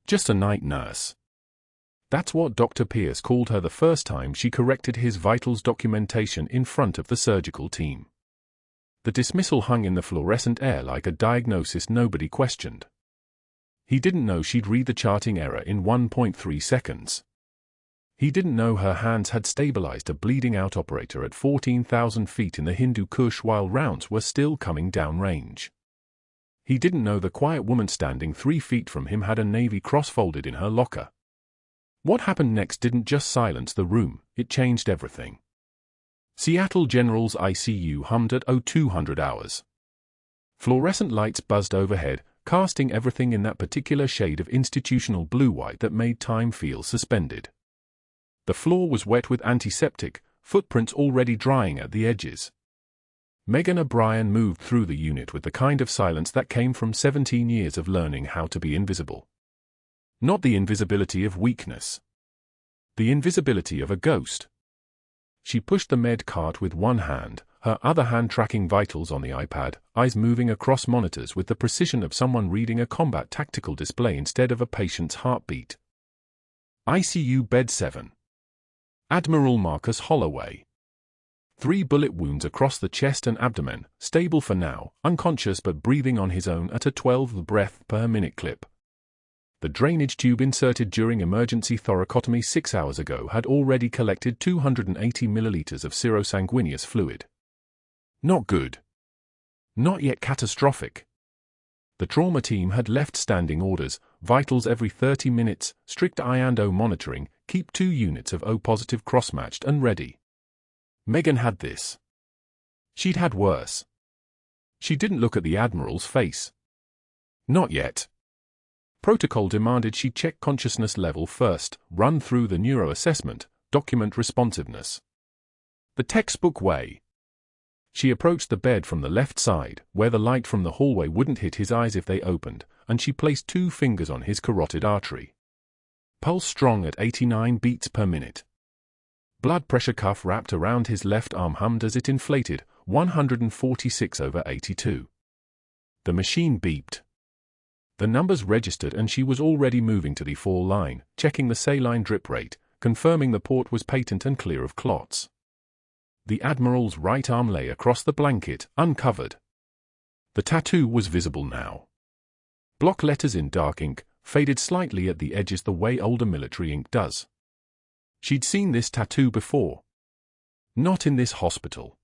Just a night nurse. That's what Dr. Pierce called her the first time she corrected his vitals documentation in front of the surgical team. The dismissal hung in the fluorescent air like a diagnosis nobody questioned. He didn't know she'd read the charting error in 1.3 seconds. He didn't know her hands had stabilized a bleeding-out operator at 14,000 feet in the Hindu Kush while rounds were still coming down range. He didn't know the quiet woman standing 3 feet from him had a Navy cross folded in her locker. What happened next didn't just silence the room, it changed everything. Seattle General's ICU hummed at 0200 hours. Fluorescent lights buzzed overhead, casting everything in that particular shade of institutional blue-white that made time feel suspended. The floor was wet with antiseptic, footprints already drying at the edges. Megan O'Brien moved through the unit with the kind of silence that came from 17 years of learning how to be invisible. Not the invisibility of weakness. The invisibility of a ghost. She pushed the med cart with one hand, her other hand tracking vitals on the iPad, eyes moving across monitors with the precision of someone reading a combat tactical display instead of a patient's heartbeat. ICU Bed 7. Admiral Marcus Holloway. 3 bullet wounds across the chest and abdomen, stable for now, unconscious but breathing on his own at a 12 breath per minute clip. The drainage tube inserted during emergency thoracotomy 6 hours ago had already collected 280 milliliters of serosanguineous fluid. Not good. Not yet catastrophic. The trauma team had left standing orders, vitals every 30 minutes, strict I&O monitoring, keep 2 units of O positive cross-matched and ready. Megan had this. She'd had worse. She didn't look at the Admiral's face. Not yet. Protocol demanded she check consciousness level first, run through the neuroassessment, document responsiveness. The textbook way. She approached the bed from the left side, where the light from the hallway wouldn't hit his eyes if they opened, and she placed 2 fingers on his carotid artery. Pulse strong at 89 beats per minute. Blood pressure cuff wrapped around his left arm hummed as it inflated, 146/82. The machine beeped. The numbers registered and she was already moving to the 4 line, checking the saline drip rate, confirming the port was patent and clear of clots. The Admiral's right arm lay across the blanket, uncovered. The tattoo was visible now. Block letters in dark ink, faded slightly at the edges the way older military ink does. She'd seen this tattoo before. Not in this hospital.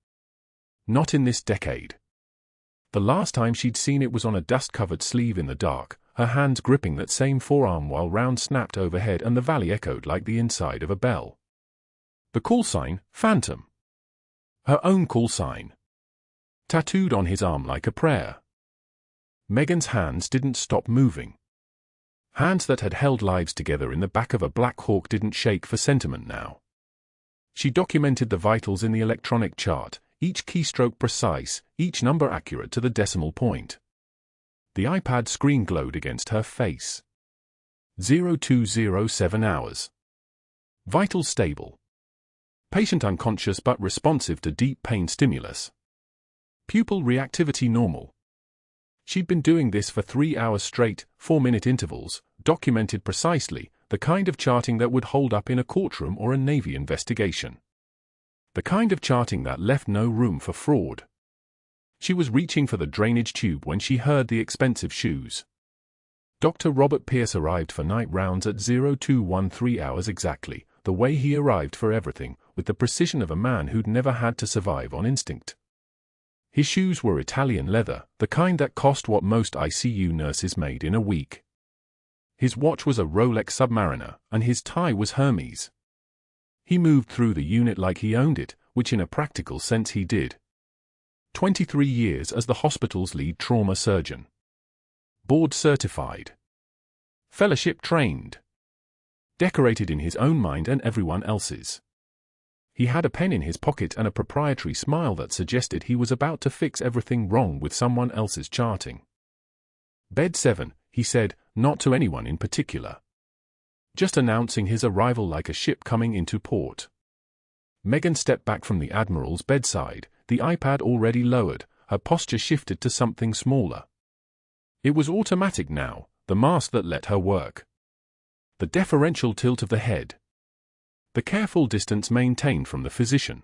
Not in this decade. The last time she'd seen it was on a dust-covered sleeve in the dark, her hands gripping that same forearm while rounds snapped overhead and the valley echoed like the inside of a bell. The call sign, Phantom. Her own call sign. Tattooed on his arm like a prayer. Megan's hands didn't stop moving. Hands that had held lives together in the back of a Black Hawk didn't shake for sentiment now. She documented the vitals in the electronic chart, each keystroke precise, each number accurate to the decimal point. The iPad screen glowed against her face. 0207 hours. Vitals stable. Patient unconscious but responsive to deep pain stimulus. Pupil reactivity normal. She'd been doing this for 3 hours straight, 4-minute intervals, documented precisely, the kind of charting that would hold up in a courtroom or a Navy investigation. The kind of charting that left no room for fraud. She was reaching for the drainage tube when she heard the expensive shoes. Dr. Robert Pierce arrived for night rounds at 0213 hours exactly, the way he arrived for everything, with the precision of a man who'd never had to survive on instinct. His shoes were Italian leather, the kind that cost what most ICU nurses made in a week. His watch was a Rolex Submariner, and his tie was Hermes. He moved through the unit like he owned it, which in a practical sense he did. 23 years as the hospital's lead trauma surgeon. Board certified. Fellowship trained. Decorated in his own mind and everyone else's. He had a pen in his pocket and a proprietary smile that suggested he was about to fix everything wrong with someone else's charting. Bed 7, he said, not to anyone in particular. Just announcing his arrival like a ship coming into port. Megan stepped back from the Admiral's bedside, the iPad already lowered, her posture shifted to something smaller. It was automatic now, the mask that let her work. The deferential tilt of the head. The careful distance maintained from the physician.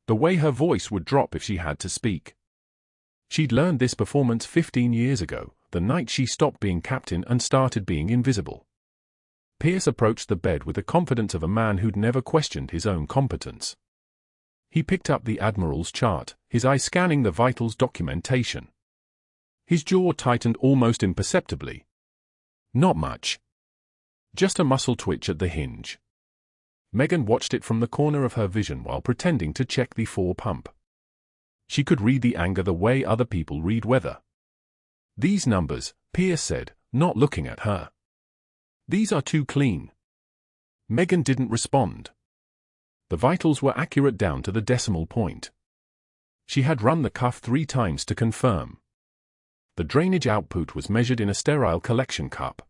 The way her voice would drop if she had to speak. She'd learned this performance 15 years ago, the night she stopped being captain and started being invisible. Pierce approached the bed with the confidence of a man who'd never questioned his own competence. He picked up the Admiral's chart, his eye scanning the vitals documentation. His jaw tightened almost imperceptibly. Not much. Just a muscle twitch at the hinge. Megan watched it from the corner of her vision while pretending to check the pump. She could read the anger the way other people read weather. These numbers, Pierce said, not looking at her. These are too clean. Megan didn't respond. The vitals were accurate down to the decimal point. She had run the cuff 3 times to confirm. The drainage output was measured in a sterile collection cup.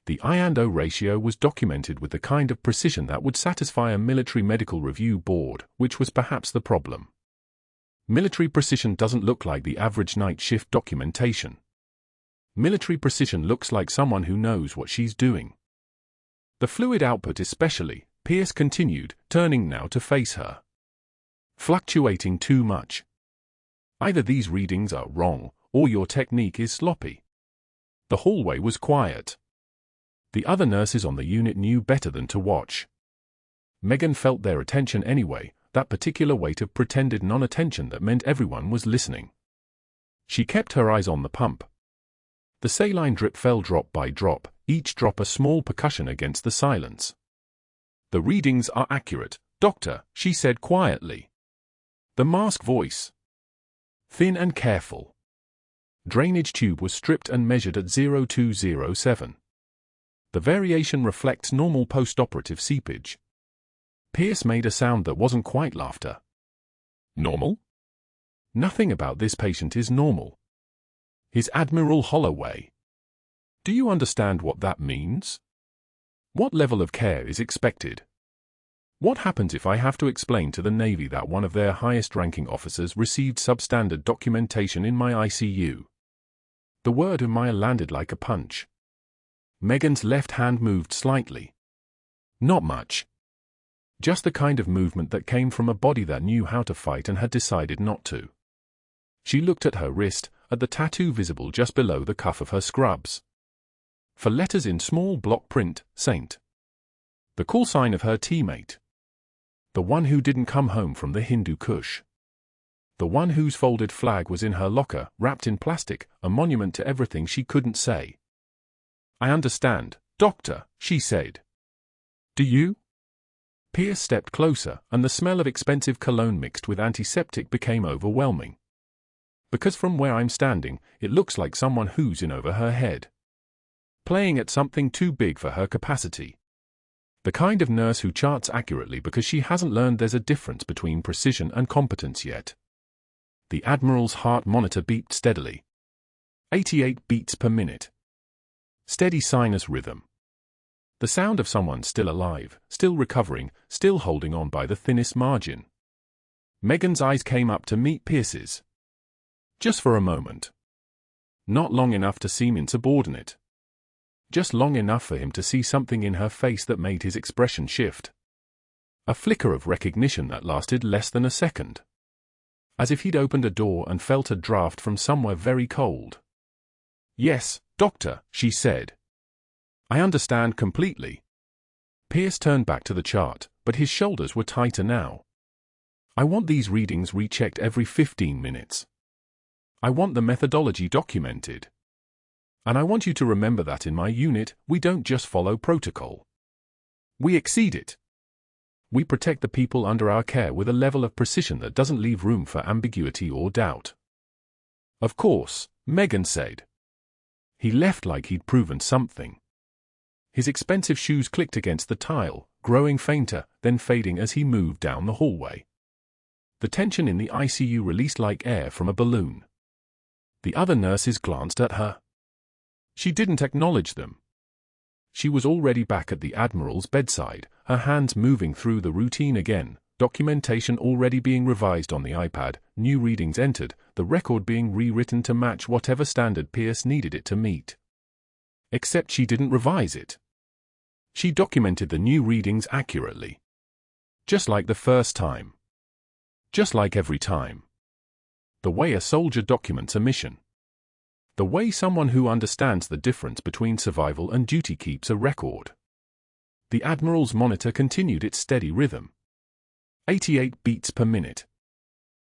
The I/O ratio was documented with the kind of precision that would satisfy a military medical review board, which was perhaps the problem. Military precision doesn't look like the average night shift documentation. Military precision looks like someone who knows what she's doing. The fluid output especially, Pierce continued, turning now to face her. Fluctuating too much. Either these readings are wrong, or your technique is sloppy. The hallway was quiet. The other nurses on the unit knew better than to watch. Megan felt their attention anyway, that particular weight of pretended non-attention that meant everyone was listening. She kept her eyes on the pump. The saline drip fell drop by drop, each drop a small percussion against the silence. The readings are accurate, doctor, she said quietly. The mask voice. Thin and careful. Drainage tube was stripped and measured at 0207. The variation reflects normal post-operative seepage. Pierce made a sound that wasn't quite laughter. Normal? Nothing about this patient is normal. His Admiral Holloway. Do you understand what that means? What level of care is expected? What happens if I have to explain to the Navy that one of their highest-ranking officers received substandard documentation in my ICU? The word "Maya" landed like a punch. Megan's left hand moved slightly. Not much. Just the kind of movement that came from a body that knew how to fight and had decided not to. She looked at her wrist, at the tattoo visible just below the cuff of her scrubs. For letters in small block print, Saint. The call sign of her teammate. The one who didn't come home from the Hindu Kush. The one whose folded flag was in her locker, wrapped in plastic, a monument to everything she couldn't say. I understand, doctor, she said. Do you? Pierce stepped closer, and the smell of expensive cologne mixed with antiseptic became overwhelming. Because from where I'm standing, it looks like someone who's in over her head. Playing at something too big for her capacity. The kind of nurse who charts accurately because she hasn't learned there's a difference between precision and competence yet. The Admiral's heart monitor beeped steadily. 88 beats per minute. Steady sinus rhythm. The sound of someone still alive, still recovering, still holding on by the thinnest margin. Megan's eyes came up to meet Pierce's. Just for a moment. Not long enough to seem insubordinate. Just long enough for him to see something in her face that made his expression shift. A flicker of recognition that lasted less than a second. As if he'd opened a door and felt a draft from somewhere very cold. Yes, doctor, she said. I understand completely. Pierce turned back to the chart, but his shoulders were tighter now. I want these readings rechecked every 15 minutes. I want the methodology documented. And I want you to remember that in my unit, we don't just follow protocol. We exceed it. We protect the people under our care with a level of precision that doesn't leave room for ambiguity or doubt. Of course, Megan said. He left like he'd proven something. His expensive shoes clicked against the tile, growing fainter, then fading as he moved down the hallway. The tension in the ICU released like air from a balloon. The other nurses glanced at her. She didn't acknowledge them. She was already back at the Admiral's bedside, her hands moving through the routine again, documentation already being revised on the iPad, new readings entered, the record being rewritten to match whatever standard Pierce needed it to meet. Except she didn't revise it. She documented the new readings accurately. Just like the first time. Just like every time. The way a soldier documents a mission. The way someone who understands the difference between survival and duty keeps a record. The Admiral's monitor continued its steady rhythm. 88 beats per minute.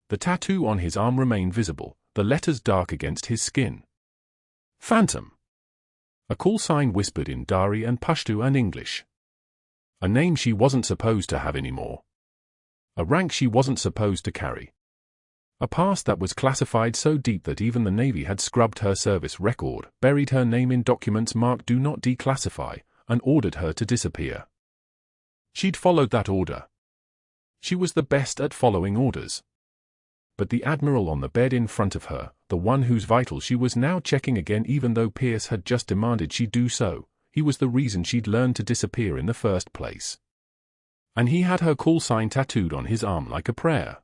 The tattoo on his arm remained visible, the letters dark against his skin. Phantom. A call sign whispered in Dari and Pashto and English. A name she wasn't supposed to have anymore. A rank she wasn't supposed to carry. A past that was classified so deep that even the Navy had scrubbed her service record, buried her name in documents marked "Do Not Declassify," and ordered her to disappear. She'd followed that order. She was the best at following orders. But the Admiral on the bed in front of her, the one whose vitals she was now checking again even though Pierce had just demanded she do so, he was the reason she'd learned to disappear in the first place. And he had her call sign tattooed on his arm like a prayer.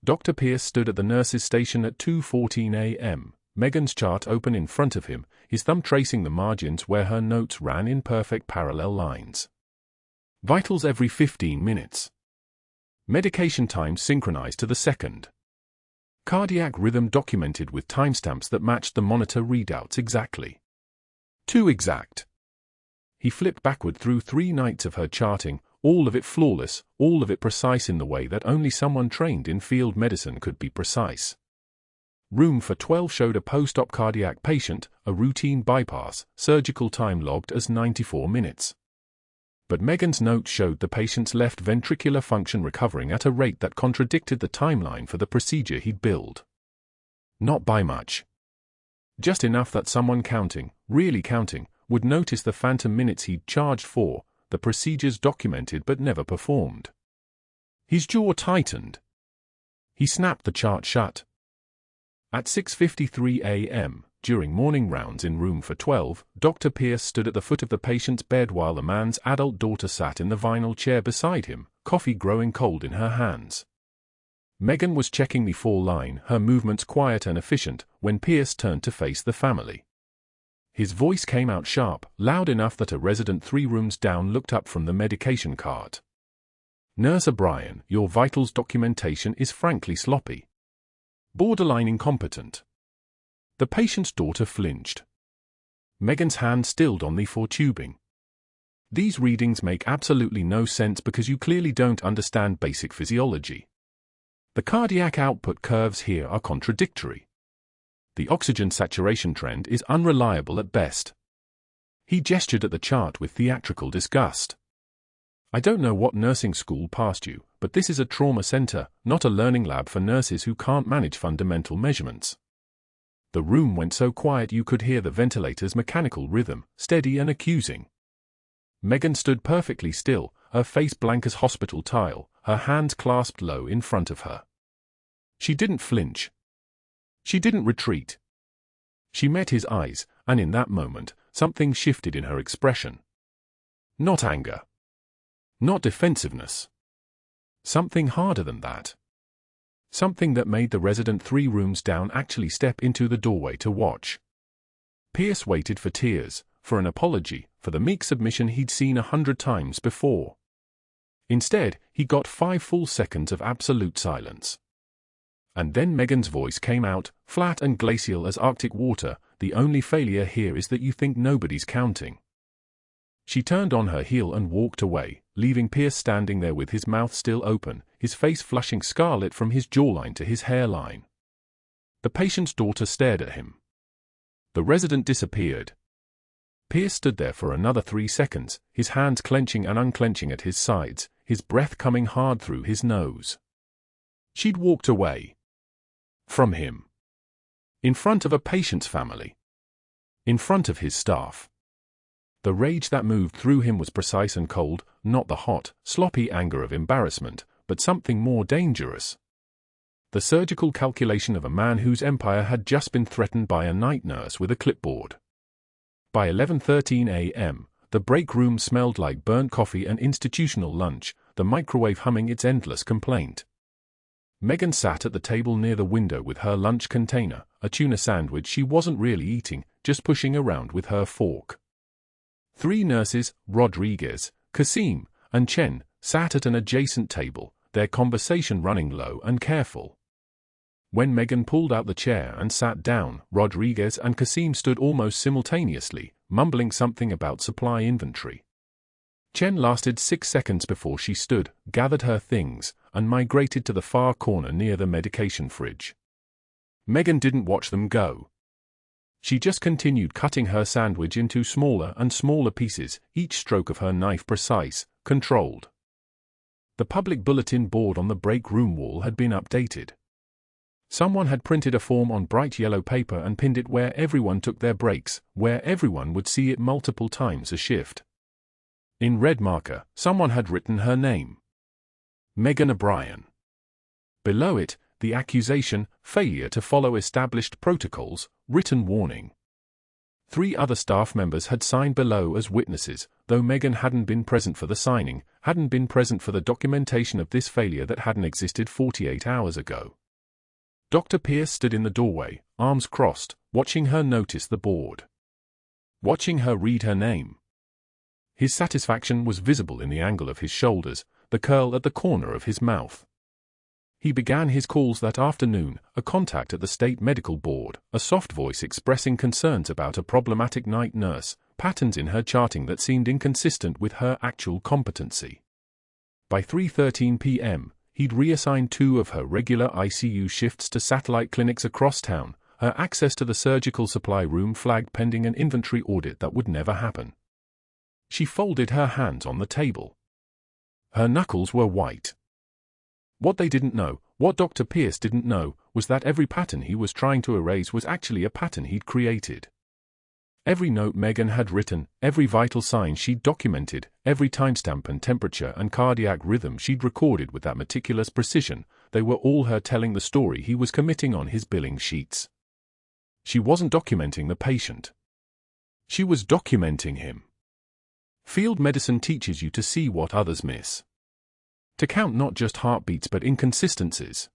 Dr. Pierce stood at the nurse's station at 2:14 a.m., Megan's chart open in front of him, his thumb tracing the margins where her notes ran in perfect parallel lines. Vitals every 15 minutes. Medication times synchronized to the second. Cardiac rhythm documented with timestamps that matched the monitor readouts exactly. Too exact. He flipped backward through 3 nights of her charting, all of it flawless, all of it precise in the way that only someone trained in field medicine could be precise. Room for 12 showed a post-op cardiac patient, a routine bypass, surgical time logged as 94 minutes. But Megan's notes showed the patient's left ventricular function recovering at a rate that contradicted the timeline for the procedure he'd billed. Not by much. Just enough that someone counting, really counting, would notice the phantom minutes he'd charged for, the procedures documented but never performed. His jaw tightened. He snapped the chart shut. At 6:53 a.m., during morning rounds in room for 12, Dr. Pierce stood at the foot of the patient's bed while the man's adult daughter sat in the vinyl chair beside him, coffee growing cold in her hands. Megan was checking the fall line, her movements quiet and efficient, when Pierce turned to face the family. His voice came out sharp, loud enough that a resident 3 rooms down looked up from the medication cart. "Nurse O'Brien, your vitals documentation is frankly sloppy. Borderline incompetent." The patient's daughter flinched. Megan's hand stilled on the 4 tubing. "These readings make absolutely no sense because you clearly don't understand basic physiology. The cardiac output curves here are contradictory. The oxygen saturation trend is unreliable at best." He gestured at the chart with theatrical disgust. "I don't know what nursing school passed you, but this is a trauma center, not a learning lab for nurses who can't manage fundamental measurements." The room went so quiet you could hear the ventilator's mechanical rhythm, steady and accusing. Megan stood perfectly still, her face blank as hospital tile, her hands clasped low in front of her. She didn't flinch. She didn't retreat. She met his eyes, and in that moment, something shifted in her expression. Not anger. Not defensiveness. Something harder than that. Something that made the resident 3 rooms down actually step into the doorway to watch. Pierce waited for tears, for an apology, for the meek submission he'd seen 100 times before. Instead, he got 5 full seconds of absolute silence. And then Megan's voice came out, flat and glacial as Arctic water, "The only failure here is that you think nobody's counting." She turned on her heel and walked away, leaving Pierce standing there with his mouth still open, his face flushing scarlet from his jawline to his hairline. The patient's daughter stared at him. The resident disappeared. Pierce stood there for another 3 seconds, his hands clenching and unclenching at his sides, his breath coming hard through his nose. She'd walked away. From him. In front of a patient's family. In front of his staff. The rage that moved through him was precise and cold, not the hot, sloppy anger of embarrassment, but something more dangerous. The surgical calculation of a man whose empire had just been threatened by a night nurse with a clipboard. By 11:13 a.m., the break room smelled like burnt coffee and institutional lunch, the microwave humming its endless complaint. Megan sat at the table near the window with her lunch container, a tuna sandwich she wasn't really eating, just pushing around with her fork. 3 nurses, Rodriguez, Kasim, and Chen, sat at an adjacent table, their conversation running low and careful. When Megan pulled out the chair and sat down, Rodriguez and Kasim stood almost simultaneously, mumbling something about supply inventory. Chen lasted 6 seconds before she stood, gathered her things, and migrated to the far corner near the medication fridge. Megan didn't watch them go. She just continued cutting her sandwich into smaller and smaller pieces, each stroke of her knife precise, controlled. The public bulletin board on the break room wall had been updated. Someone had printed a form on bright yellow paper and pinned it where everyone took their breaks, where everyone would see it multiple times a shift. In red marker, someone had written her name. Megan O'Brien. Below it, the accusation, failure to follow established protocols, written warning. 3 other staff members had signed below as witnesses, though Megan hadn't been present for the signing, hadn't been present for the documentation of this failure that hadn't existed 48 hours ago. Dr. Pierce stood in the doorway, arms crossed, watching her notice the board. Watching her read her name. His satisfaction was visible in the angle of his shoulders, the curl at the corner of his mouth. He began his calls that afternoon, a contact at the State Medical Board, a soft voice expressing concerns about a problematic night nurse, patterns in her charting that seemed inconsistent with her actual competency. By 3:13 p.m., he'd reassigned 2 of her regular ICU shifts to satellite clinics across town, her access to the surgical supply room flagged pending an inventory audit that would never happen. She folded her hands on the table. Her knuckles were white. What they didn't know, what Dr. Pierce didn't know, was that every pattern he was trying to erase was actually a pattern he'd created. Every note Megan had written, every vital sign she'd documented, every timestamp and temperature and cardiac rhythm she'd recorded with that meticulous precision, they were all her telling the story he was committing on his billing sheets. She wasn't documenting the patient. She was documenting him. Field medicine teaches you to see what others miss. To count not just heartbeats but inconsistencies.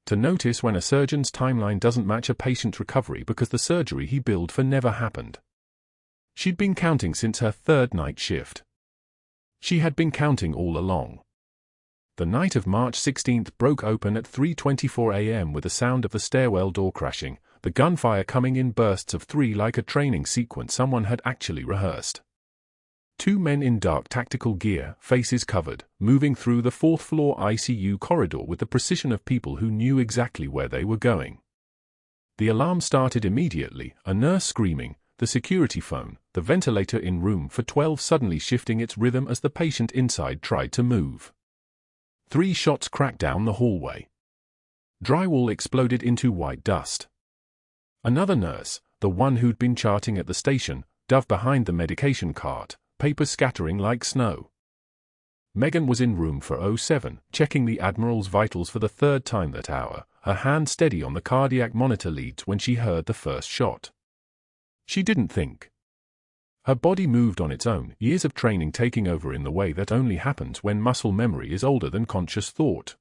To notice when a surgeon's timeline doesn't match a patient's recovery because the surgery he billed for never happened. She'd been counting since her 3rd night shift. She had been counting all along. The night of March 16th broke open at 3:24 a.m. with the sound of the stairwell door crashing, the gunfire coming in bursts of 3 like a training sequence someone had actually rehearsed. 2 men in dark tactical gear, faces covered, moving through the 4th-floor ICU corridor with the precision of people who knew exactly where they were going. The alarm started immediately, a nurse screaming, the security phone, the ventilator in room for 12 suddenly shifting its rhythm as the patient inside tried to move. 3 shots cracked down the hallway. Drywall exploded into white dust. Another nurse, the one who'd been charting at the station, dove behind the medication cart, papers scattering like snow. Megan was in room 407, checking the Admiral's vitals for the 3rd time that hour, her hand steady on the cardiac monitor leads when she heard the first shot. She didn't think. Her body moved on its own, years of training taking over in the way that only happens when muscle memory is older than conscious thought.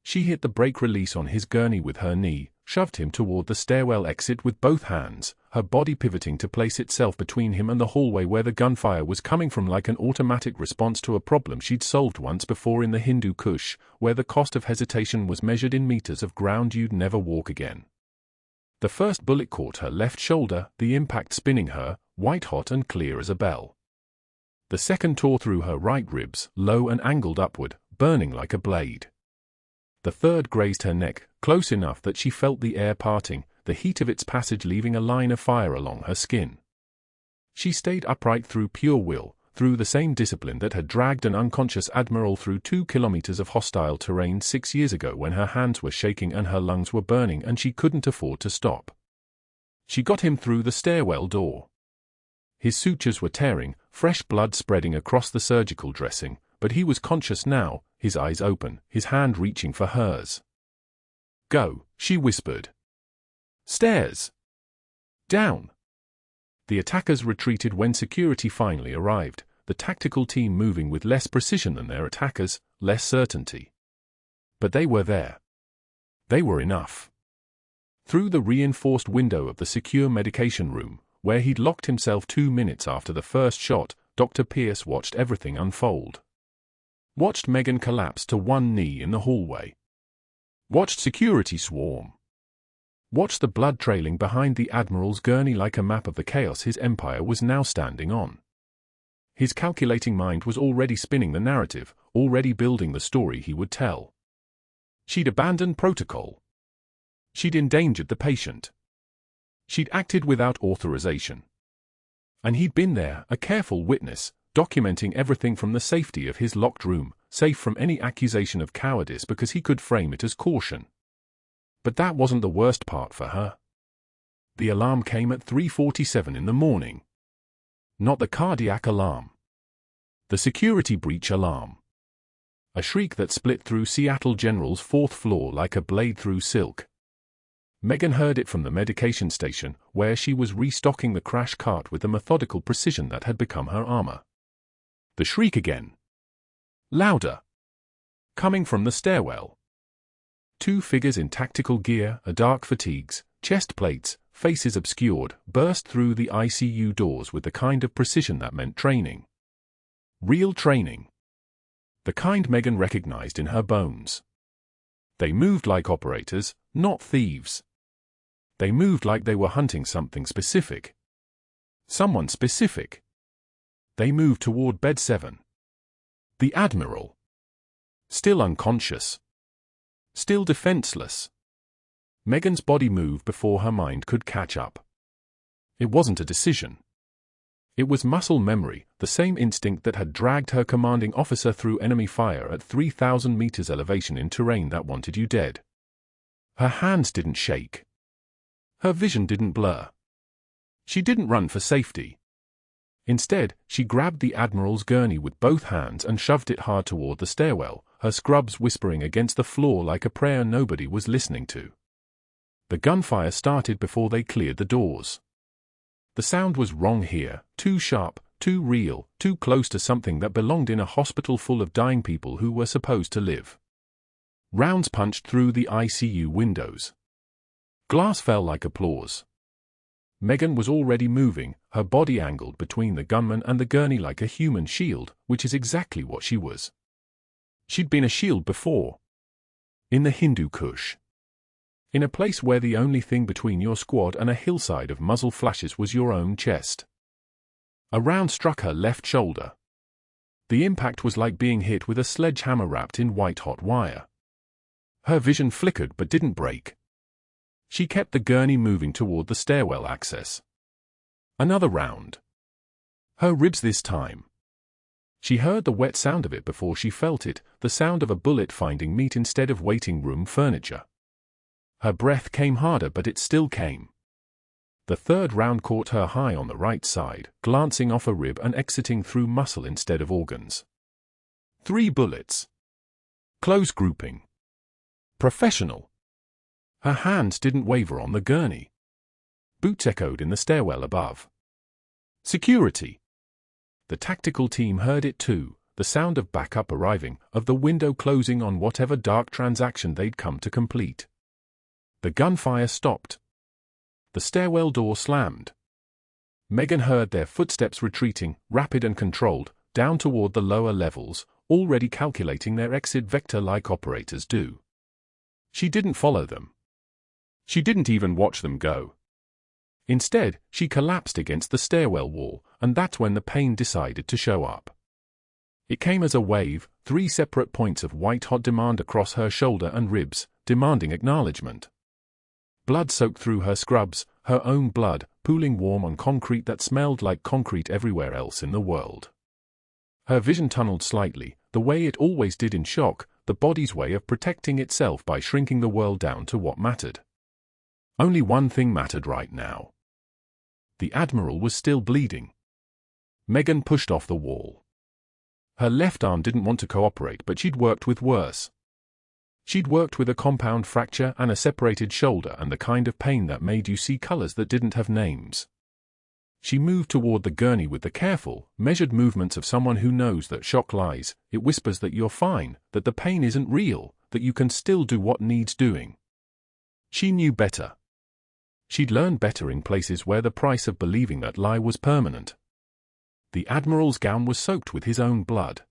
She hit the brake release on his gurney with her knee, shoved him toward the stairwell exit with both hands, her body pivoting to place itself between him and the hallway where the gunfire was coming from like an automatic response to a problem she'd solved once before in the Hindu Kush, where the cost of hesitation was measured in meters of ground you'd never walk again. The first bullet caught her left shoulder, the impact spinning her, white-hot and clear as a bell. The second tore through her right ribs, low and angled upward, burning like a blade. The third grazed her neck, close enough that she felt the air parting, the heat of its passage leaving a line of fire along her skin. She stayed upright through pure will, through the same discipline that had dragged an unconscious Admiral through 2 kilometers of hostile terrain 6 years ago when her hands were shaking and her lungs were burning and she couldn't afford to stop. She got him through the stairwell door. His sutures were tearing, fresh blood spreading across the surgical dressing, but he was conscious now, his eyes open, his hand reaching for hers. "Go," she whispered. "Stairs. Down." The attackers retreated when security finally arrived, the tactical team moving with less precision than their attackers, less certainty. But they were there. They were enough. Through the reinforced window of the secure medication room, where he'd locked himself 2 minutes after the first shot, Dr. Pierce watched everything unfold. Watched Megan collapse to one knee in the hallway. Watched security swarm. Watched the blood trailing behind the Admiral's gurney like a map of the chaos his empire was now standing on. His calculating mind was already spinning the narrative, already building the story he would tell. She'd abandoned protocol. She'd endangered the patient. She'd acted without authorization. And he'd been there, a careful witness, documenting everything from the safety of his locked room, safe from any accusation of cowardice because he could frame it as caution. But that wasn't the worst part for her. The alarm came at 3:47 in the morning. Not the cardiac alarm. The security breach alarm. A shriek that split through Seattle General's 4th floor like a blade through silk. Megan heard it from the medication station, where she was restocking the crash cart with the methodical precision that had become her armor. The shriek again. Louder. Coming from the stairwell. 2 figures in tactical gear, a dark fatigues, chest plates, faces obscured, burst through the ICU doors with the kind of precision that meant training. Real training. The kind Megan recognized in her bones. They moved like operators, not thieves. They moved like they were hunting something specific. Someone specific. They moved toward bed 7. The Admiral. Still unconscious. Still defenseless. Megan's body moved before her mind could catch up. It wasn't a decision. It was muscle memory, the same instinct that had dragged her commanding officer through enemy fire at 3,000 meters elevation in terrain that wanted you dead. Her hands didn't shake. Her vision didn't blur. She didn't run for safety. Instead, she grabbed the Admiral's gurney with both hands and shoved it hard toward the stairwell, her scrubs whispering against the floor like a prayer nobody was listening to. The gunfire started before they cleared the doors. The sound was wrong here, too sharp, too real, too close to something that belonged in a hospital full of dying people who were supposed to live. Rounds punched through the ICU windows. Glass fell like applause. Megan was already moving, her body angled between the gunman and the gurney like a human shield, which is exactly what she was. She'd been a shield before. In the Hindu Kush. In a place where the only thing between your squad and a hillside of muzzle flashes was your own chest. A round struck her left shoulder. The impact was like being hit with a sledgehammer wrapped in white-hot wire. Her vision flickered but didn't break. She kept the gurney moving toward the stairwell access. Another round. Her ribs this time. She heard the wet sound of it before she felt it, the sound of a bullet finding meat instead of waiting room furniture. Her breath came harder, but it still came. The third round caught her high on the right side, glancing off a rib and exiting through muscle instead of organs. 3 bullets. Close grouping. Professional. Her hands didn't waver on the gurney. Boots echoed in the stairwell above. Security. The tactical team heard it too, the sound of backup arriving, of the window closing on whatever dark transaction they'd come to complete. The gunfire stopped. The stairwell door slammed. Megan heard their footsteps retreating, rapid and controlled, down toward the lower levels, already calculating their exit vector like operators do. She didn't follow them. She didn't even watch them go. Instead, she collapsed against the stairwell wall, and that's when the pain decided to show up. It came as a wave, 3 separate points of white-hot demand across her shoulder and ribs, demanding acknowledgement. Blood soaked through her scrubs, her own blood, pooling warm on concrete that smelled like concrete everywhere else in the world. Her vision tunneled slightly, the way it always did in shock, the body's way of protecting itself by shrinking the world down to what mattered. Only one thing mattered right now. The Admiral was still bleeding. Megan pushed off the wall. Her left arm didn't want to cooperate, but she'd worked with worse. She'd worked with a compound fracture and a separated shoulder and the kind of pain that made you see colors that didn't have names. She moved toward the gurney with the careful, measured movements of someone who knows that shock lies, it whispers that you're fine, that the pain isn't real, that you can still do what needs doing. She knew better. She'd learned better in places where the price of believing that lie was permanent. The Admiral's gown was soaked with his own blood.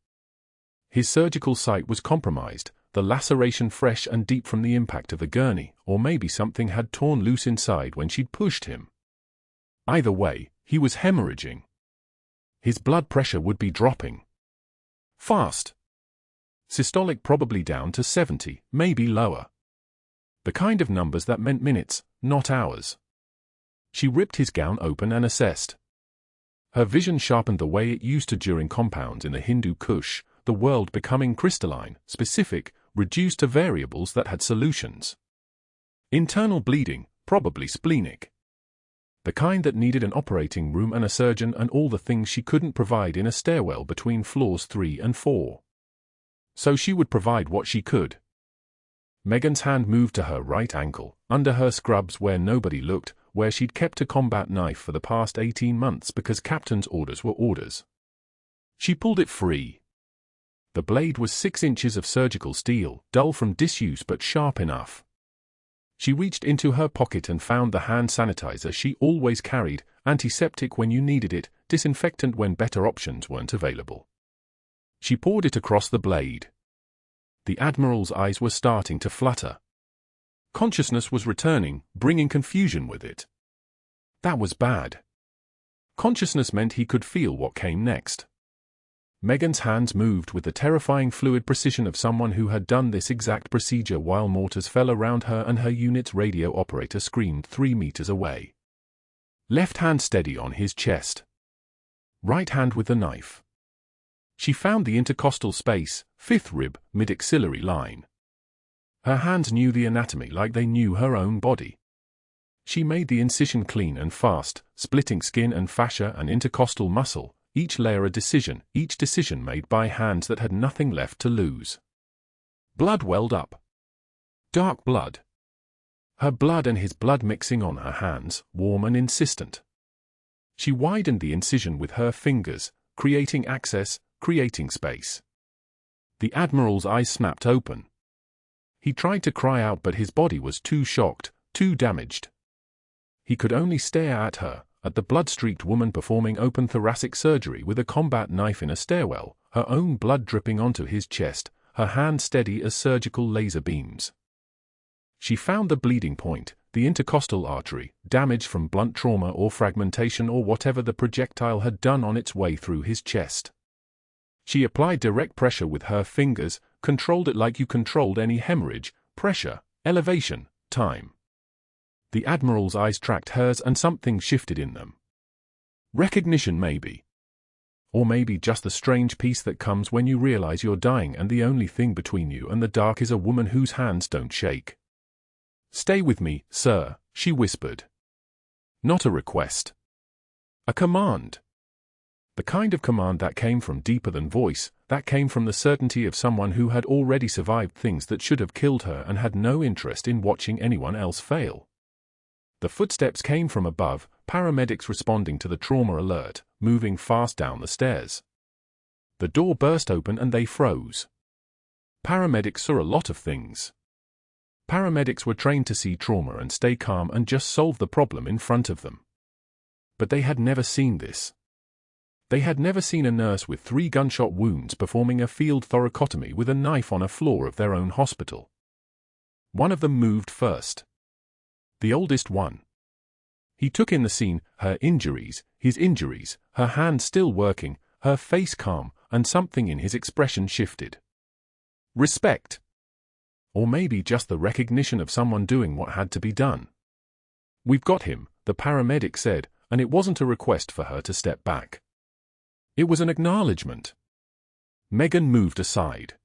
His surgical sight was compromised, the laceration fresh and deep from the impact of the gurney, or maybe something had torn loose inside when she'd pushed him. Either way, he was hemorrhaging. His blood pressure would be dropping. Fast. Systolic probably down to 70, maybe lower. The kind of numbers that meant minutes, not hours. She ripped his gown open and assessed. Her vision sharpened the way it used to during compounds in the Hindu Kush, the world becoming crystalline, specific, reduced to variables that had solutions. Internal bleeding, probably splenic. The kind that needed an operating room and a surgeon and all the things she couldn't provide in a stairwell between floors 3 and 4. So she would provide what she could. Megan's hand moved to her right ankle, under her scrubs where nobody looked, where she'd kept a combat knife for the past 18 months because captain's orders were orders. She pulled it free. The blade was 6 inches of surgical steel, dull from disuse but sharp enough. She reached into her pocket and found the hand sanitizer she always carried, antiseptic when you needed it, disinfectant when better options weren't available. She poured it across the blade. The Admiral's eyes were starting to flutter. Consciousness was returning, bringing confusion with it. That was bad. Consciousness meant he could feel what came next. Megan's hands moved with the terrifying fluid precision of someone who had done this exact procedure while mortars fell around her and her unit's radio operator screamed 3 meters away. Left hand steady on his chest. Right hand with the knife. She found the intercostal space, 5th rib, mid-axillary line. Her hands knew the anatomy like they knew her own body. She made the incision clean and fast, splitting skin and fascia and intercostal muscle, each layer a decision, each decision made by hands that had nothing left to lose. Blood welled up. Dark blood. Her blood and his blood mixing on her hands, warm and insistent. She widened the incision with her fingers, creating access, creating space. The Admiral's eyes snapped open. He tried to cry out but his body was too shocked, too damaged. He could only stare at her, at the blood-streaked woman performing open thoracic surgery with a combat knife in a stairwell, her own blood dripping onto his chest, her hand steady as surgical laser beams. She found the bleeding point, the intercostal artery, damaged from blunt trauma or fragmentation or whatever the projectile had done on its way through his chest. She applied direct pressure with her fingers, controlled it like you controlled any hemorrhage, pressure, elevation, time. The Admiral's eyes tracked hers and something shifted in them. Recognition maybe. Or maybe just the strange peace that comes when you realize you're dying and the only thing between you and the dark is a woman whose hands don't shake. "Stay with me, sir," she whispered. Not a request. A command. The kind of command that came from deeper than voice, that came from the certainty of someone who had already survived things that should have killed her and had no interest in watching anyone else fail. The footsteps came from above, paramedics responding to the trauma alert, moving fast down the stairs. The door burst open and they froze. Paramedics saw a lot of things. Paramedics were trained to see trauma and stay calm and just solve the problem in front of them. But they had never seen this. They had never seen a nurse with 3 gunshot wounds performing a field thoracotomy with a knife on a floor of their own hospital. One of them moved first. The oldest one. He took in the scene, her injuries, his injuries, her hand still working, her face calm, and something in his expression shifted. Respect. Or maybe just the recognition of someone doing what had to be done. "We've got him," the paramedic said, and it wasn't a request for her to step back. It was an acknowledgement. Megan moved aside.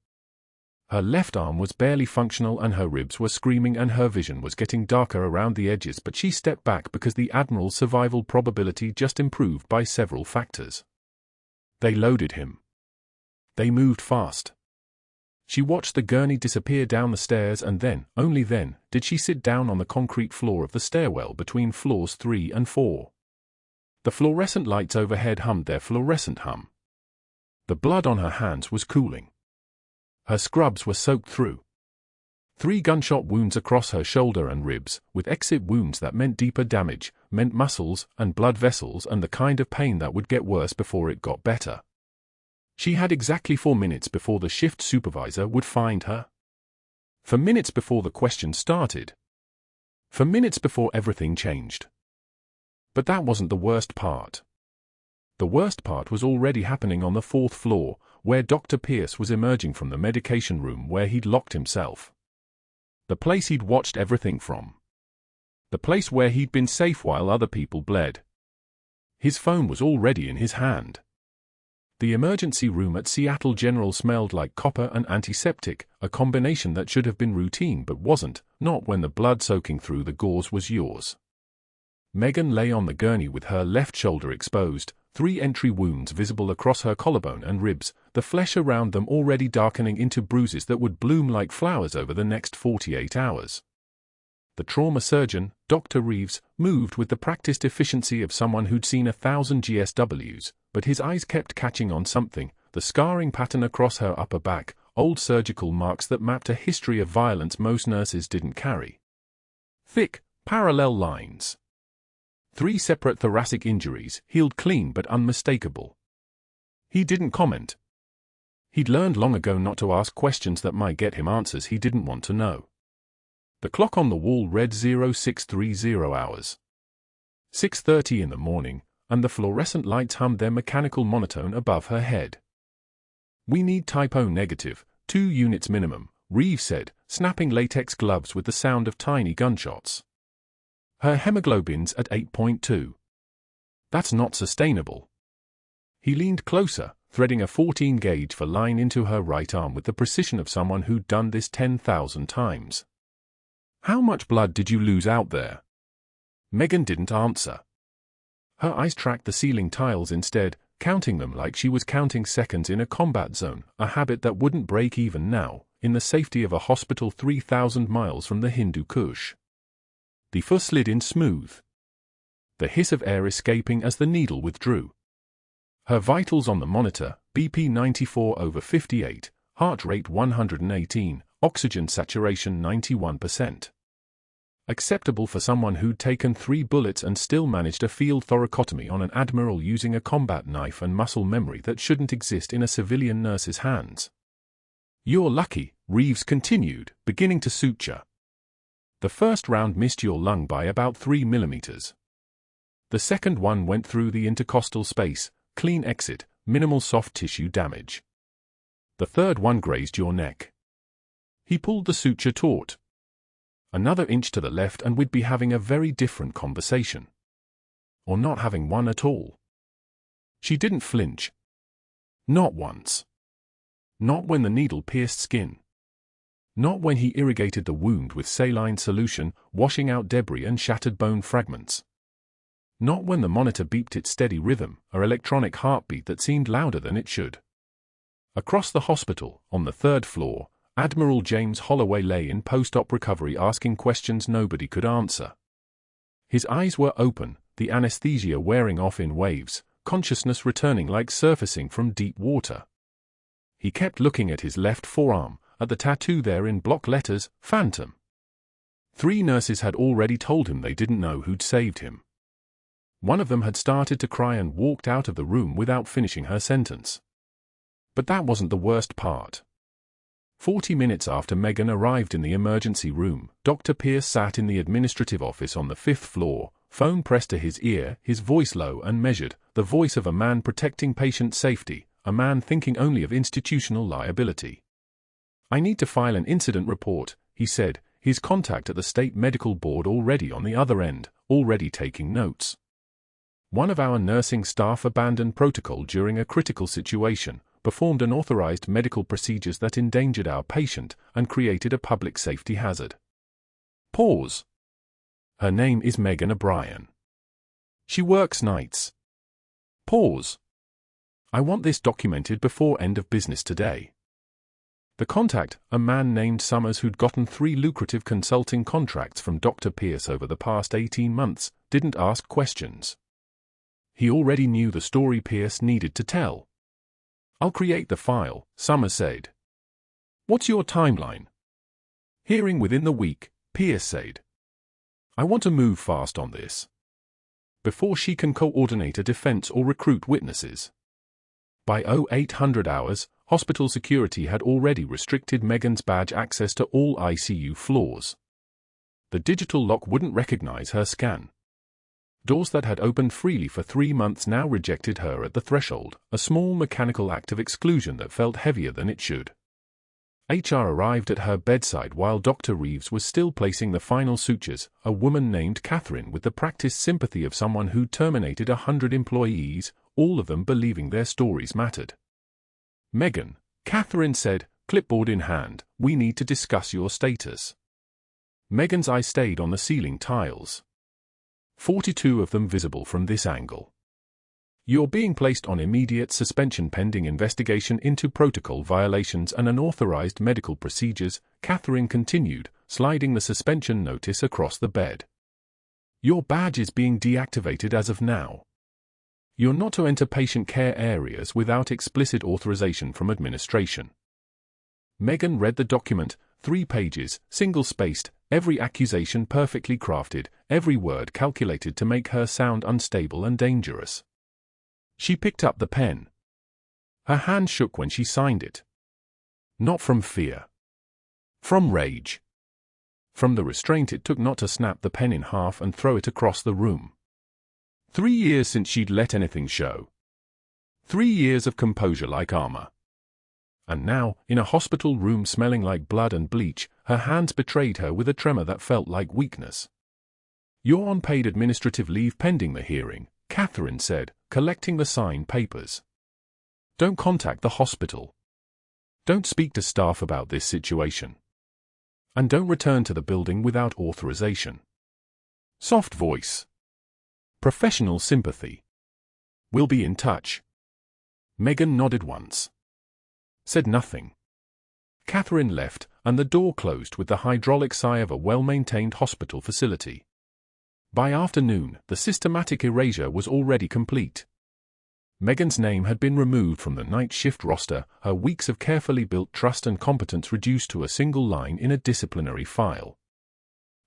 Her left arm was barely functional and her ribs were screaming and her vision was getting darker around the edges, but she stepped back because the Admiral's survival probability just improved by several factors. They loaded him. They moved fast. She watched the gurney disappear down the stairs and then, only then, did she sit down on the concrete floor of the stairwell between floors 3 and 4. The fluorescent lights overhead hummed their fluorescent hum. The blood on her hands was cooling. Her scrubs were soaked through. 3 gunshot wounds across her shoulder and ribs, with exit wounds that meant deeper damage, meant muscles and blood vessels and the kind of pain that would get worse before it got better. She had exactly 4 minutes before the shift supervisor would find her. For minutes before the question started. For minutes before everything changed. But that wasn't the worst part. The worst part was already happening on the 4th floor, where Dr. Pierce was emerging from the medication room where he'd locked himself. The place he'd watched everything from. The place where he'd been safe while other people bled. His phone was already in his hand. The emergency room at Seattle General smelled like copper and antiseptic, a combination that should have been routine but wasn't, not when the blood soaking through the gauze was yours. Megan lay on the gurney with her left shoulder exposed, 3 entry wounds visible across her collarbone and ribs, the flesh around them already darkening into bruises that would bloom like flowers over the next 48 hours. The trauma surgeon, Dr. Reeves, moved with the practiced efficiency of someone who'd seen 1,000 GSWs, but his eyes kept catching on something, the scarring pattern across her upper back, old surgical marks that mapped a history of violence most nurses didn't carry. Thick, parallel lines. 3 separate thoracic injuries, healed clean but unmistakable. He didn't comment. He'd learned long ago not to ask questions that might get him answers he didn't want to know. The clock on the wall read 0630 hours. 6:30 in the morning, and the fluorescent lights hummed their mechanical monotone above her head. "We need type O negative, 2 units minimum," Reeves said, snapping latex gloves with the sound of tiny gunshots. Her hemoglobin's at 8.2. That's not sustainable. He leaned closer, threading a 14 gauge for line into her right arm with the precision of someone who'd done this 10,000 times. "How much blood did you lose out there?" Megan didn't answer. Her eyes tracked the ceiling tiles instead, counting them like she was counting seconds in a combat zone, a habit that wouldn't break even now, in the safety of a hospital 3,000 miles from the Hindu Kush. The foot slid in smooth. The hiss of air escaping as the needle withdrew. Her vitals on the monitor, BP 94/58, heart rate 118, oxygen saturation 91%. Acceptable for someone who'd taken 3 bullets and still managed a field thoracotomy on an Admiral using a combat knife and muscle memory that shouldn't exist in a civilian nurse's hands. "You're lucky," Reeves continued, beginning to suture. "The first round missed your lung by about 3 millimeters. The second one went through the intercostal space, clean exit, minimal soft tissue damage. The third one grazed your neck." He pulled the suture taut. Another inch to the left and we'd be having a very different conversation. Or not having one at all. She didn't flinch. Not once. Not when the needle pierced skin. Not when he irrigated the wound with saline solution, washing out debris and shattered bone fragments. Not when the monitor beeped its steady rhythm, an electronic heartbeat that seemed louder than it should. Across the hospital, on the 3rd floor, Admiral James Holloway lay in post-op recovery asking questions nobody could answer. His eyes were open, the anesthesia wearing off in waves, consciousness returning like surfacing from deep water. He kept looking at his left forearm, at the tattoo there in block letters, Phantom. 3 nurses had already told him they didn't know who'd saved him. One of them had started to cry and walked out of the room without finishing her sentence. But that wasn't the worst part. 40 minutes after Megan arrived in the emergency room, Dr. Pierce sat in the administrative office on the 5th floor, phone pressed to his ear, his voice low and measured, the voice of a man protecting patient safety, a man thinking only of institutional liability. "I need to file an incident report," he said, his contact at the state medical board already on the other end, already taking notes. "One of our nursing staff abandoned protocol during a critical situation, performed unauthorized medical procedures that endangered our patient, and created a public safety hazard." Pause. "Her name is Megan O'Brien. She works nights." Pause. "I want this documented before end of business today." The contact, a man named Summers who'd gotten 3 lucrative consulting contracts from Dr. Pierce over the past 18 months, didn't ask questions. He already knew the story Pierce needed to tell. "I'll create the file," Summers said. "What's your timeline?" Hearing within the week, Pierce said. I want to move fast on this. Before she can coordinate a defense or recruit witnesses. By 0800 hours, hospital security had already restricted Megan's badge access to all ICU floors. The digital lock wouldn't recognize her scan. Doors that had opened freely for 3 months now rejected her at the threshold, a small mechanical act of exclusion that felt heavier than it should. HR arrived at her bedside while Dr. Reeves was still placing the final sutures, a woman named Catherine with the practiced sympathy of someone who'd terminated 100 employees, all of them believing their stories mattered. Megan, Catherine said, clipboard in hand, we need to discuss your status. Megan's eyes stayed on the ceiling tiles. 42 of them visible from this angle. You're being placed on immediate suspension pending investigation into protocol violations and unauthorized medical procedures, Catherine continued, sliding the suspension notice across the bed. Your badge is being deactivated as of now. You're not to enter patient care areas without explicit authorization from administration. Megan read the document, 3 pages, single-spaced, every accusation perfectly crafted, every word calculated to make her sound unstable and dangerous. She picked up the pen. Her hand shook when she signed it. Not from fear. From rage. From the restraint it took not to snap the pen in half and throw it across the room. 3 years since she'd let anything show. 3 years of composure like armor. And now, in a hospital room smelling like blood and bleach, her hands betrayed her with a tremor that felt like weakness. You're on paid administrative leave pending the hearing, Catherine said, collecting the signed papers. Don't contact the hospital. Don't speak to staff about this situation. And don't return to the building without authorization. Soft voice. Professional sympathy. We'll be in touch. Megan nodded once. Said nothing. Catherine left, and the door closed with the hydraulic sigh of a well-maintained hospital facility. By afternoon, the systematic erasure was already complete. Megan's name had been removed from the night shift roster, her weeks of carefully built trust and competence reduced to a single line in a disciplinary file.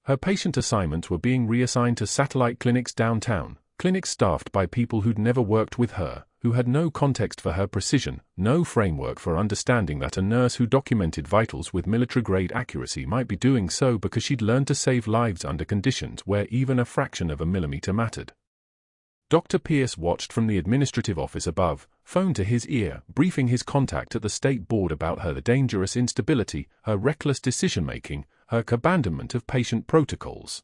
Her patient assignments were being reassigned to satellite clinics downtown, clinics staffed by people who'd never worked with her, who had no context for her precision, no framework for understanding that a nurse who documented vitals with military-grade accuracy might be doing so because she'd learned to save lives under conditions where even a fraction of a millimeter mattered. Dr. Pierce watched from the administrative office above, phone to his ear, briefing his contact at the state board about her dangerous instability, her reckless decision-making, her abandonment of patient protocols.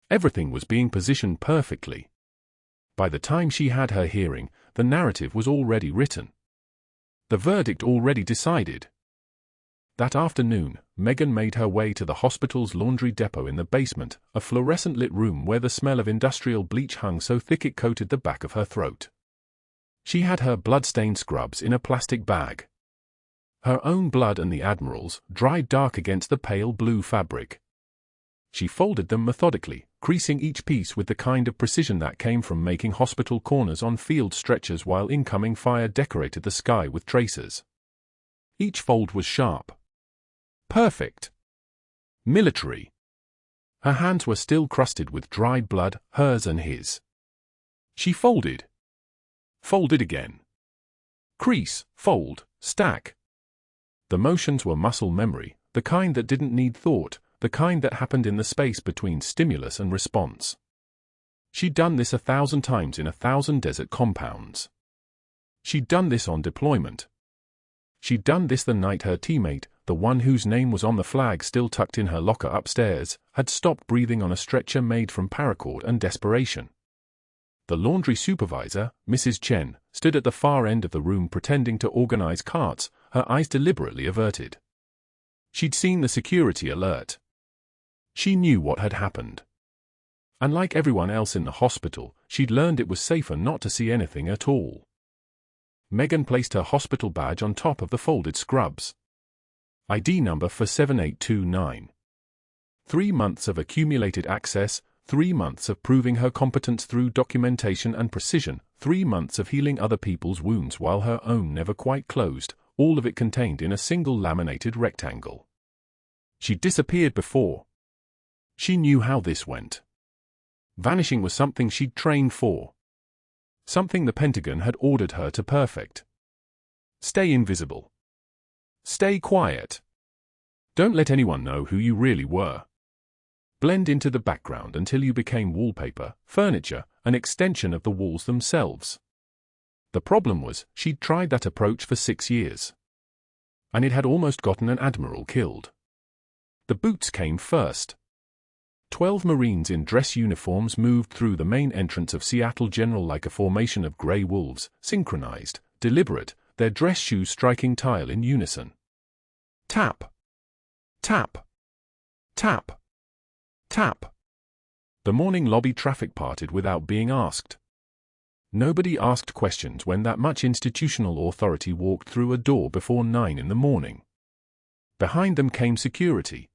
Everything was being positioned perfectly. By the time she had her hearing, the narrative was already written. The verdict already decided. That afternoon, Megan made her way to the hospital's laundry depot in the basement, a fluorescent-lit room where the smell of industrial bleach hung so thick it coated the back of her throat. She had her blood-stained scrubs in a plastic bag. Her own blood and the Admiral's, dried dark against the pale blue fabric. She folded them methodically, creasing each piece with the kind of precision that came from making hospital corners on field stretchers while incoming fire decorated the sky with tracers. Each fold was sharp. Perfect. Military. Her hands were still crusted with dried blood, hers and his. She folded. Folded again. Crease, fold, stack. The motions were muscle memory, the kind that didn't need thought, the kind that happened in the space between stimulus and response. She'd done this 1,000 times in 1,000 desert compounds. She'd done this on deployment. She'd done this the night her teammate, the one whose name was on the flag still tucked in her locker upstairs, had stopped breathing on a stretcher made from paracord and desperation. The laundry supervisor, Mrs. Chen, stood at the far end of the room pretending to organize carts, her eyes deliberately averted. She'd seen the security alert. She knew what had happened. And like everyone else in the hospital, she'd learned it was safer not to see anything at all. Megan placed her hospital badge on top of the folded scrubs. ID number for 7829. 3 months of accumulated access, 3 months of proving her competence through documentation and precision, 3 months of healing other people's wounds while her own never quite closed, all of it contained in a single laminated rectangle. She'd disappeared before. She knew how this went. Vanishing was something she'd trained for. Something the Pentagon had ordered her to perfect. Stay invisible. Stay quiet. Don't let anyone know who you really were. Blend into the background until you became wallpaper, furniture, an extension of the walls themselves. The problem was, she'd tried that approach for 6 years. And it had almost gotten an admiral killed. The boots came first. 12 Marines in dress uniforms moved through the main entrance of Seattle General like a formation of grey wolves, synchronized, deliberate, their dress shoes striking tile in unison. Tap. Tap. Tap. Tap. The morning lobby traffic parted without being asked. Nobody asked questions when that much institutional authority walked through a door before 9 in the morning. Behind them came security.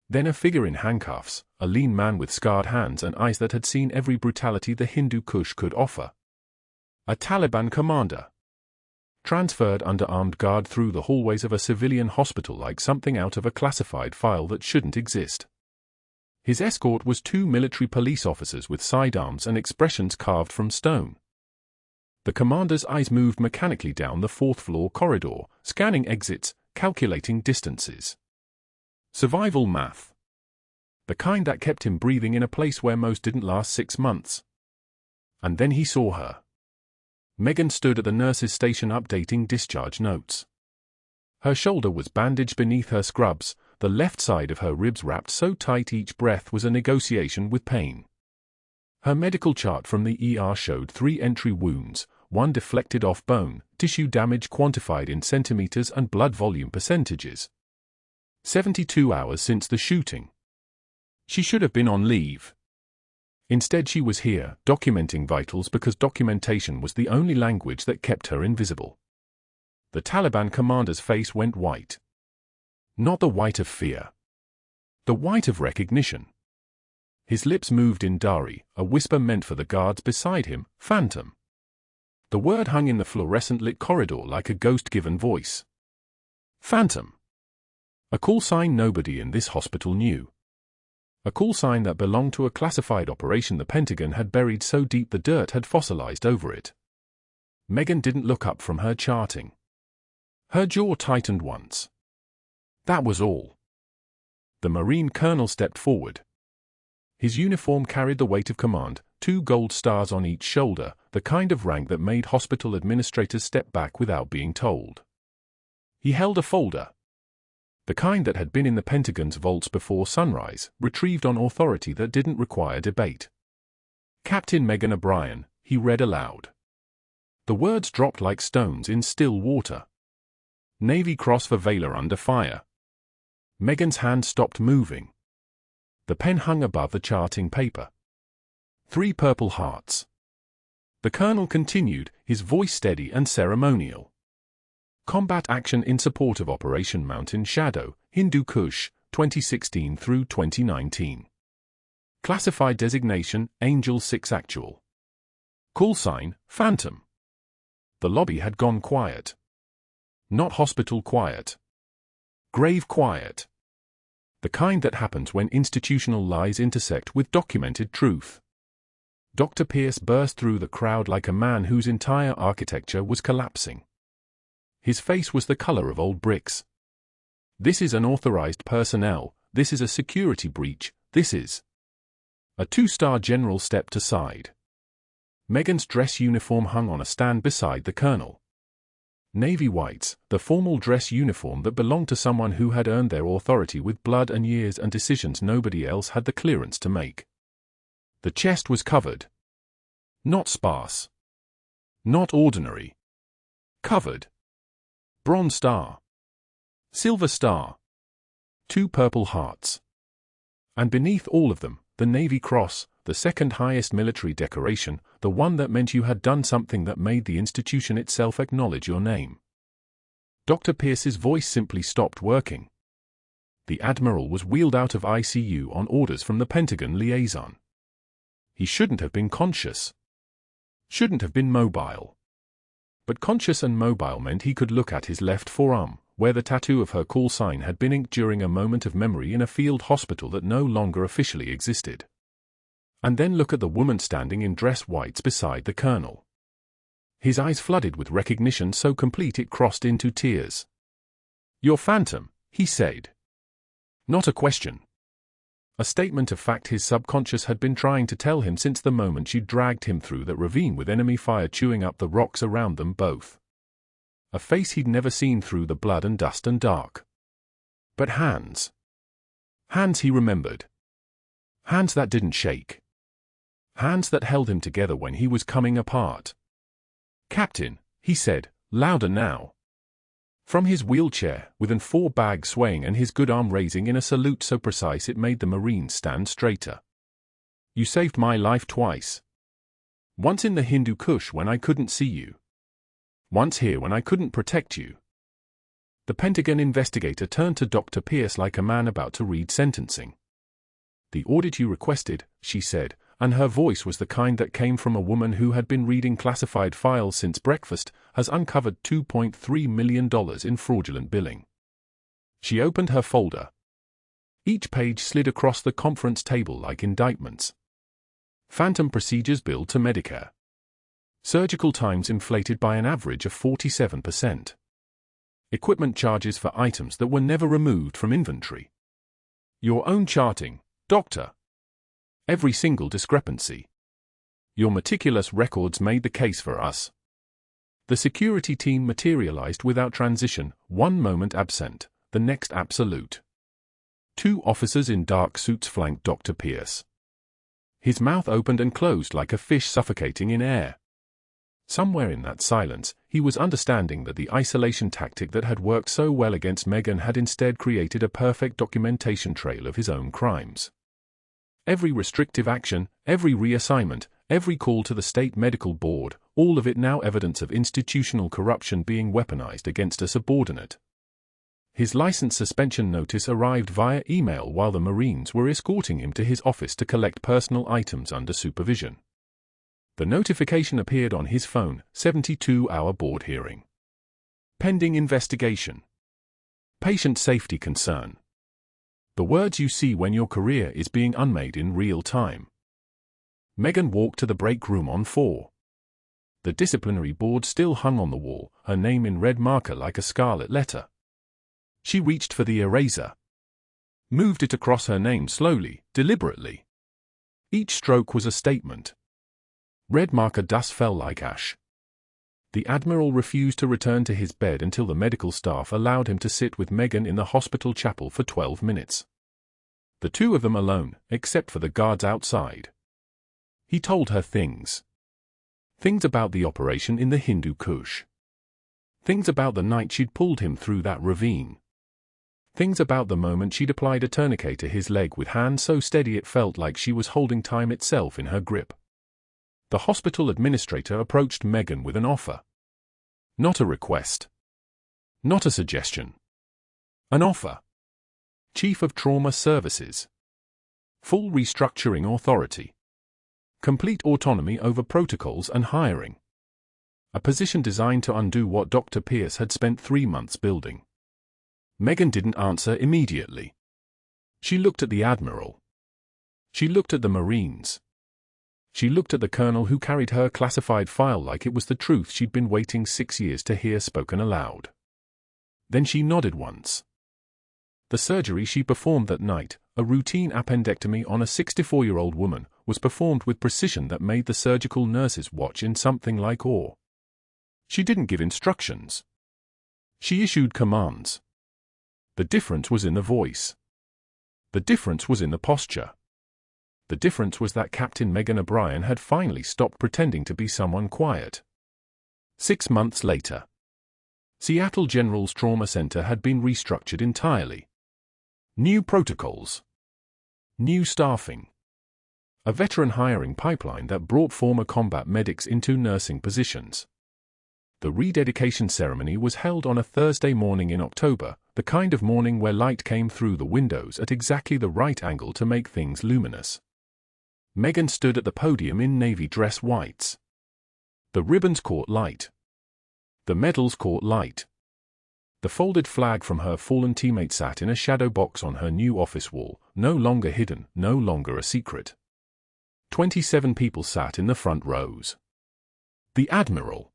Then a figure in handcuffs, a lean man with scarred hands and eyes that had seen every brutality the Hindu Kush could offer. A Taliban commander. Transferred under armed guard through the hallways of a civilian hospital like something out of a classified file that shouldn't exist. His escort was 2 military police officers with sidearms and expressions carved from stone. The commander's eyes moved mechanically down the 4th-floor corridor, scanning exits, calculating distances. Survival math. The kind that kept him breathing in a place where most didn't last 6 months. And then he saw her. Megan stood at the nurse's station updating discharge notes. Her shoulder was bandaged beneath her scrubs, the left side of her ribs wrapped so tight each breath was a negotiation with pain. Her medical chart from the ER showed 3 entry wounds, 1 deflected off bone, tissue damage quantified in centimeters and blood volume percentages. 72 hours since the shooting. She should have been on leave. Instead she was here, documenting vitals because documentation was the only language that kept her invisible. The Taliban commander's face went white. Not the white of fear. The white of recognition. His lips moved in Dari, a whisper meant for the guards beside him, phantom. The word hung in the fluorescent-lit corridor like a ghost-given voice. Phantom. A call sign nobody in this hospital knew. A call sign that belonged to a classified operation the Pentagon had buried so deep the dirt had fossilized over it. Megan didn't look up from her charting. Her jaw tightened once. That was all. The Marine colonel stepped forward. His uniform carried the weight of command, 2 gold stars on each shoulder, the kind of rank that made hospital administrators step back without being told. He held a folder. The kind that had been in the Pentagon's vaults before sunrise, retrieved on authority that didn't require debate. Captain Megan O'Brien, he read aloud. The words dropped like stones in still water. Navy Cross for Valor under fire. Megan's hand stopped moving. The pen hung above the charting paper. 3 purple hearts. The colonel continued, his voice steady and ceremonial. Combat action in support of Operation Mountain Shadow, Hindu Kush, 2016 through 2019. Classified designation, Angel 6 Actual. Call sign, Phantom. The lobby had gone quiet. Not hospital quiet. Grave quiet. The kind that happens when institutional lies intersect with documented truth. Dr. Pierce burst through the crowd like a man whose entire architecture was collapsing. His face was the color of old bricks. This is unauthorized personnel, this is a security breach, this is... A 2-star general stepped aside. Megan's dress uniform hung on a stand beside the colonel. Navy whites, the formal dress uniform that belonged to someone who had earned their authority with blood and years and decisions nobody else had the clearance to make. The chest was covered. Not sparse. Not ordinary. Covered. Bronze star. Silver star. 2 purple hearts. And beneath all of them, the Navy Cross, the second highest military decoration, the one that meant you had done something that made the institution itself acknowledge your name. Dr. Pierce's voice simply stopped working. The Admiral was wheeled out of ICU on orders from the Pentagon liaison. He shouldn't have been conscious. Shouldn't have been mobile. But conscious and mobile meant he could look at his left forearm, where the tattoo of her call sign had been inked during a moment of memory in a field hospital that no longer officially existed. And then look at the woman standing in dress whites beside the colonel. His eyes flooded with recognition so complete it crossed into tears. "You're Phantom," he said. Not a question. A statement of fact his subconscious had been trying to tell him since the moment she dragged him through that ravine with enemy fire chewing up the rocks around them both. A face he'd never seen through the blood and dust and dark. But hands. Hands he remembered. Hands that didn't shake. Hands that held him together when he was coming apart. "Captain," he said, louder now. From his wheelchair, with an 4-bag swaying and his good arm raising in a salute so precise it made the Marine stand straighter. "You saved my life twice. Once in the Hindu Kush when I couldn't see you. Once here when I couldn't protect you." The Pentagon investigator turned to Dr. Pierce like a man about to read sentencing. "The audit you requested," she said, and her voice was the kind that came from a woman who had been reading classified files since breakfast, "has uncovered $2.3 million in fraudulent billing." She opened her folder. Each page slid across the conference table like indictments. Phantom procedures billed to Medicare. Surgical times inflated by an average of 47%. Equipment charges for items that were never removed from inventory. Your own charting, Doctor. Every single discrepancy. Your meticulous records made the case for us. The security team materialized without transition, one moment absent, the next absolute. 2 officers in dark suits flanked Dr. Pierce. His mouth opened and closed like a fish suffocating in air. Somewhere in that silence, he was understanding that the isolation tactic that had worked so well against Megan had instead created a perfect documentation trail of his own crimes. Every restrictive action, every reassignment, every call to the state medical board, all of it now evidence of institutional corruption being weaponized against a subordinate. His license suspension notice arrived via email while the Marines were escorting him to his office to collect personal items under supervision. The notification appeared on his phone, 72-hour board hearing. Pending investigation. Patient safety concern. The words you see when your career is being unmade in real time. Megan walked to the break room on 4. The disciplinary board still hung on the wall, her name in red marker like a scarlet letter. She reached for the eraser. Moved it across her name slowly, deliberately. Each stroke was a statement. Red marker dust fell like ash. The Admiral refused to return to his bed until the medical staff allowed him to sit with Megan in the hospital chapel for 12 minutes. The 2 of them alone, except for the guards outside. He told her things. Things about the operation in the Hindu Kush. Things about the night she'd pulled him through that ravine. Things about the moment she'd applied a tourniquet to his leg with hand so steady it felt like she was holding time itself in her grip. The hospital administrator approached Megan with an offer. Not a request. Not a suggestion. An offer. Chief of Trauma Services. Full restructuring authority. Complete autonomy over protocols and hiring. A position designed to undo what Dr. Pierce had spent 3 months building. Megan didn't answer immediately. She looked at the Admiral. She looked at the Marines. She looked at the colonel who carried her classified file like it was the truth she'd been waiting 6 years to hear spoken aloud. Then she nodded once. The surgery she performed that night, a routine appendectomy on a 64-year-old woman, was performed with precision that made the surgical nurses watch in something like awe. She didn't give instructions. She issued commands. The difference was in the voice. The difference was in the posture. The difference was that Captain Megan O'Brien had finally stopped pretending to be someone quiet. 6 months later. Seattle General's Trauma Center had been restructured entirely. New protocols. New staffing. A veteran hiring pipeline that brought former combat medics into nursing positions. The rededication ceremony was held on a Thursday morning in October, the kind of morning where light came through the windows at exactly the right angle to make things luminous. Megan stood at the podium in navy dress whites. The ribbons caught light. The medals caught light. The folded flag from her fallen teammate sat in a shadow box on her new office wall, no longer hidden, no longer a secret. 27 people sat in the front rows. The Admiral.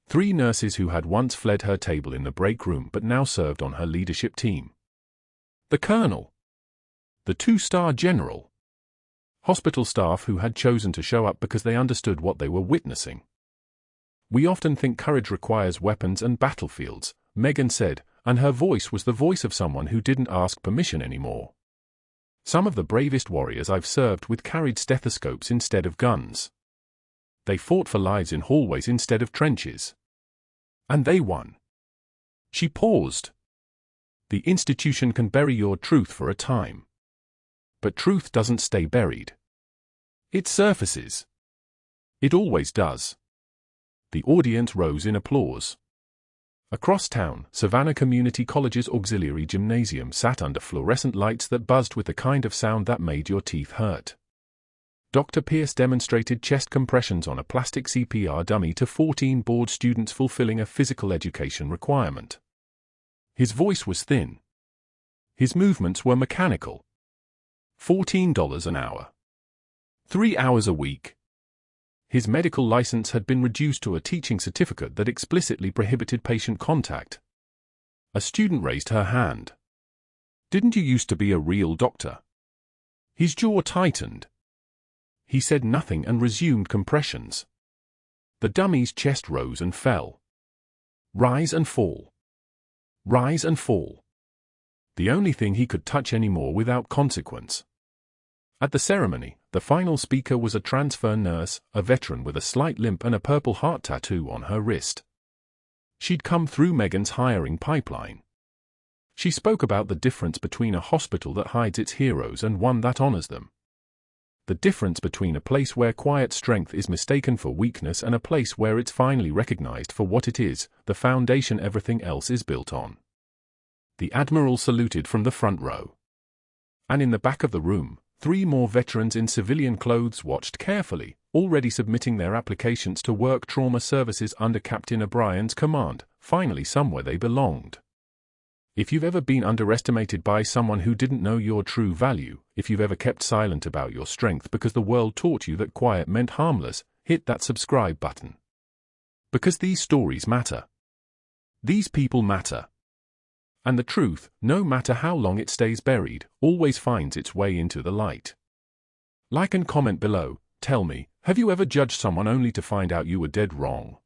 3 nurses who had once fled her table in the break room but now served on her leadership team. The Colonel. The 2-star General. Hospital staff who had chosen to show up because they understood what they were witnessing. We often think courage requires weapons and battlefields, Megan said, and her voice was the voice of someone who didn't ask permission anymore. Some of the bravest warriors I've served with carried stethoscopes instead of guns. They fought for lives in hallways instead of trenches. And they won. She paused. The institution can bury your truth for a time. But truth doesn't stay buried. It surfaces. It always does. The audience rose in applause. Across town, Savannah Community College's auxiliary gymnasium sat under fluorescent lights that buzzed with the kind of sound that made your teeth hurt. Dr. Pierce demonstrated chest compressions on a plastic CPR dummy to 14 bored students fulfilling a physical education requirement. His voice was thin. His movements were mechanical. $14 an hour. 3 hours a week. His medical license had been reduced to a teaching certificate that explicitly prohibited patient contact. A student raised her hand. "Didn't you used to be a real doctor?" His jaw tightened. He said nothing and resumed compressions. The dummy's chest rose and fell. Rise and fall. Rise and fall. The only thing he could touch anymore without consequence. At the ceremony, the final speaker was a transfer nurse, a veteran with a slight limp and a purple heart tattoo on her wrist. She'd come through Megan's hiring pipeline. She spoke about the difference between a hospital that hides its heroes and one that honors them. The difference between a place where quiet strength is mistaken for weakness and a place where it's finally recognized for what it is, the foundation everything else is built on. The Admiral saluted from the front row. And in the back of the room, 3 more veterans in civilian clothes watched carefully, already submitting their applications to work trauma services under Captain O'Brien's command, finally somewhere they belonged. If you've ever been underestimated by someone who didn't know your true value, if you've ever kept silent about your strength because the world taught you that quiet meant harmless, hit that subscribe button. Because these stories matter. These people matter. And the truth, no matter how long it stays buried, always finds its way into the light. Like and comment below. Tell me, have you ever judged someone only to find out you were dead wrong?